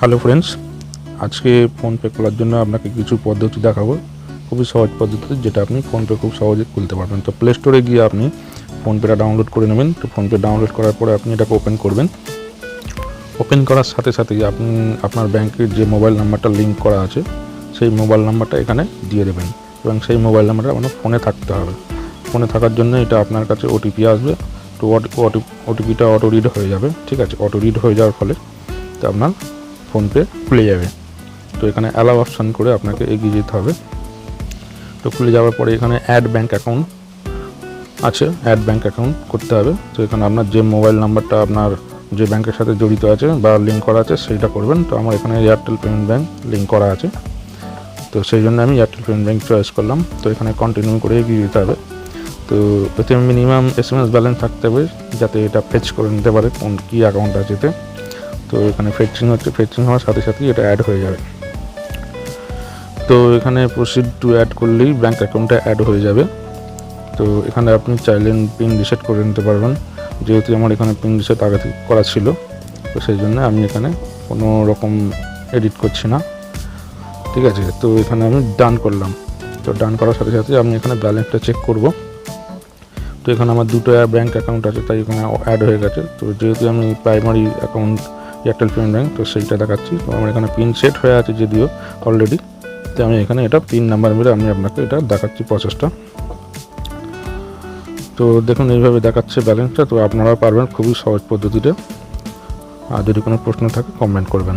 Hello friends, আজকে PhonePe খোলার জন্য আপনাকে কিছু পদ্ধতি দেখাবো। খুবই সহজ পদ্ধতি, যেটা আপনি ফোনপে খুব সহজে খুলতে পারবেন। তো প্লে স্টোরে গিয়ে আপনি ফোনপেটা ডাউনলোড করে নেবেন। তো ফোনপে ডাউনলোড করার পরে আপনি এটাকে ওপেন করবেন। ওপেন করার সাথে সাথেই আপনি আপনার ব্যাংকের যে মোবাইল নাম্বারটা লিঙ্ক করা আছে সেই মোবাইল নাম্বারটা এখানে দিয়ে দেবেন, এবং সেই মোবাইল নাম্বারটা আপনার ফোনে থাকতে হবে। ফোনে থাকার জন্য এটা আপনার কাছে ওটিপি আসবে। তো ওটিপিটা অটো রিড হয়ে যাবে। ঠিক আছে, অটো রিড হয়ে যাওয়ার ফলে তো আপনার ফোনপে খুলে যাবে। তো এখানে অ্যালাউ অপশান করে আপনাকে এগিয়ে যেতে হবে। তো খুলে যাওয়ার পরে এখানে অ্যাড ব্যাঙ্ক অ্যাকাউন্ট আছে, অ্যাড ব্যাঙ্ক অ্যাকাউন্ট করতে হবে। তো এখানে আপনার যে মোবাইল নাম্বারটা আপনার যে ব্যাংকের সাথে জড়িত আছে বা লিঙ্ক করা আছে সেইটা করবেন। তো আমার এখানে এয়ারটেল পেমেন্ট ব্যাঙ্ক লিঙ্ক করা আছে, তো সেই জন্য আমি এয়ারটেল পেমেন্ট ব্যাঙ্ক চয়েস করলাম। তো এখানে কন্টিনিউ করে এগিয়ে যেতে হবে। তো এতে মিনিমাম SMS ব্যালেন্স থাকতে হবে, যাতে এটা ফেচ করে নিতে পারে কোন কী অ্যাকাউন্ট আছে এতে। তো এখানে ফেচিং হওয়ার সাথে সাথেই এটা অ্যাড হয়ে যাবে। তো এখানে প্রসিড টু অ্যাড করলেই ব্যাঙ্ক অ্যাকাউন্টটা অ্যাড হয়ে যাবে। তো এখানে আপনি চাইলেন পিন রিসেট করে নিতে পারবেন। যেহেতু আমার এখানে পিন রিসেট আগে থেকে করা ছিল, তো সেই জন্য আমি এখানে কোনো রকম এডিট করছি না। ঠিক আছে, তো এখানে আমি ডান করলাম। তো ডান করার সাথে সাথে আমি এখানে ব্যালেন্সটা চেক করব। তো এখানে আমার দুটো ব্যাঙ্ক অ্যাকাউন্ট আছে, তাই এখানে অ্যাড হয়ে গেছে। তো যেহেতু আমি primary account Airtel payment bank, তো সেইটা দেখাচ্ছি। তো আমার এখানে পিন সেট হয়ে আছে যদিও অলরেডি। তো আমি এখানে এটা পিন নাম্বার মেরে আমি আপনাকে এটা দেখাচ্ছি প্রসেসটা। তো দেখুন এইভাবে দেখাচ্ছে ব্যালেন্সটা। তো আপনারা পারবেন খুবই সহজ পদ্ধতিতে। আর যদি কোনো প্রশ্ন থাকে কমেন্ট করবেন।